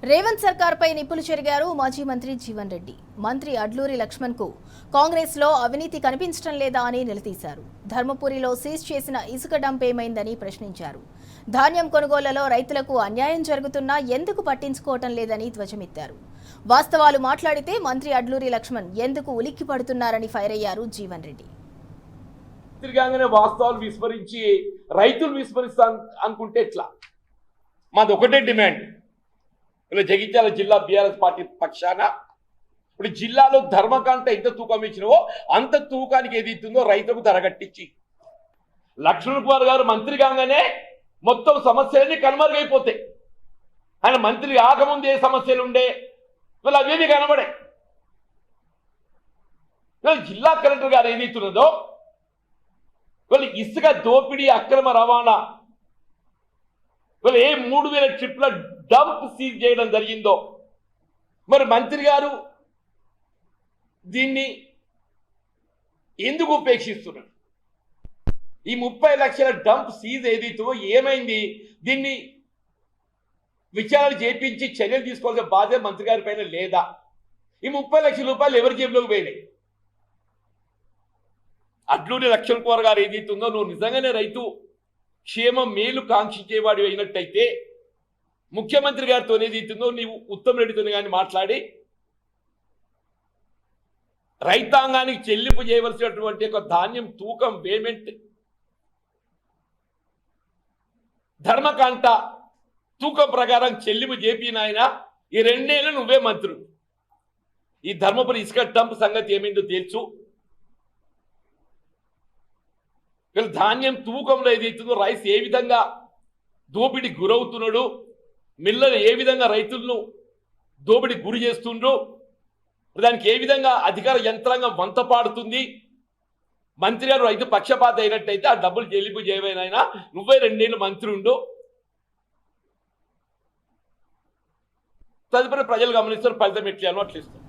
రేవంత్ సర్కార్పై నిప్పులు చెరిగారు మాజీ మంత్రి జీవన్ రెడ్డి. మంత్రి అడ్లూరి లక్ష్మణ్కు కాంగ్రెస్లో అవినీతి కనిపించడం లేదా అని నిలదీశారు. ధర్మపురిలో సీజ్ చేసిన ఇసుక డంప్ ఏమైందని ప్రశ్నించారు. ధాన్యం కొనుగోళ్లలో రైతులకు అన్యాయం జరుగుతున్నా ఎందుకు పట్టించుకోవటం లేదని ధ్వజమెత్తారు. వాస్తవాలు మాట్లాడితే మంత్రి అడ్లూరి లక్ష్మణ్ ఎందుకు ఉలిక్కి పడుతున్నారని ఫైర్ అయ్యారు జీవన్ రెడ్డి. తిరిగానే వాస్తవాలు విస్మరించి రైతులు విస్మరిస్తా అనుకుంటే ఎట్లా? మాది ఒకటే డిమాండ్. ఇలా జగిత్యాల జిల్లా బీఆర్ఎస్ పార్టీ పక్షాన ఇప్పుడు జిల్లాలో ధర్మకాంత ఎంత తూకం ఇచ్చినవో అంత తూకానికి ఏది ఇస్తుందో రైతులకు ధరగట్టించి లక్ష్మణ్ కుమార్ గారు మంత్రి కాగానే మొత్తం సమస్యలన్నీ కనుమరుగైపోతాయి. ఆయన మంత్రి ఆగముందు ఏ సమస్యలు ఉండే వీళ్ళు అవేవి కనబడే. జిల్లా కలెక్టర్ గారు ఏది ఇస్తున్నదో వీళ్ళు ఇసుక దోపిడీ అక్రమ రవాణా వీళ్ళు ఏ 3000 ట్రిప్ల డంప్ సీజ్ చేయడం జరిగిందో మరి మంత్రి గారు దీన్ని ఎందుకు ఉపేక్షిస్తున్నారు? ఈ 30 లక్షల డంప్ సీజ్ ఏదైతే ఏమైంది? దీన్ని విచారణ చేపించి చర్యలు తీసుకోవాల్సిన బాధ్యత మంత్రి గారి పైన లేదా? ఈ 30 లక్షల రూపాయలు ఎవరి జేబులోకి పోయినాయి? అడ్లూరి లక్ష్మణ్ కుమార్ గారు ఏదైతుందో నువ్వు నిజంగానే రైతు క్షేమ మేలు కాంక్షించేవాడు అయినట్టయితే ముఖ్యమంత్రి గారితో ఏదైతుందో నీవు ఉత్తమ్ రెడ్డితో కానీ మాట్లాడి రైతాంగానికి చెల్లింపు చేయవలసినటువంటి ఒక ధాన్యం తూకం పేమెంట్ ధర్మకాంత తూకం ప్రకారం చెల్లింపు చేపినాయన ఈ 2 ఏళ్ళు నువ్వే మంత్రులు. ఈ ధర్మపురి ఇసుక డంప్ సంగతి ఏమైందో తెలుసు. ధాన్యం తూకంలో ఏదైతుందో రైస్ ఏ విధంగా దోపిడీ గురవుతున్నాడు, మిల్లలు ఏ విధంగా రైతులను దోపిడీ గురి చేస్తుండ్రు, దానికి ఏ విధంగా అధికార యంత్రాంగం వంతపాడుతుంది. మంత్రి గారు రైతు పక్షపాత అయినట్టయితే ఆ డబ్బులు చెల్లింపు చేయమైనా నువ్వే 2 ఏళ్ళు మంత్రి ఉండు. తదుపరి ప్రజలు గమనిస్తారు, ఫలితం ఎట్లా అట్లిస్తారు.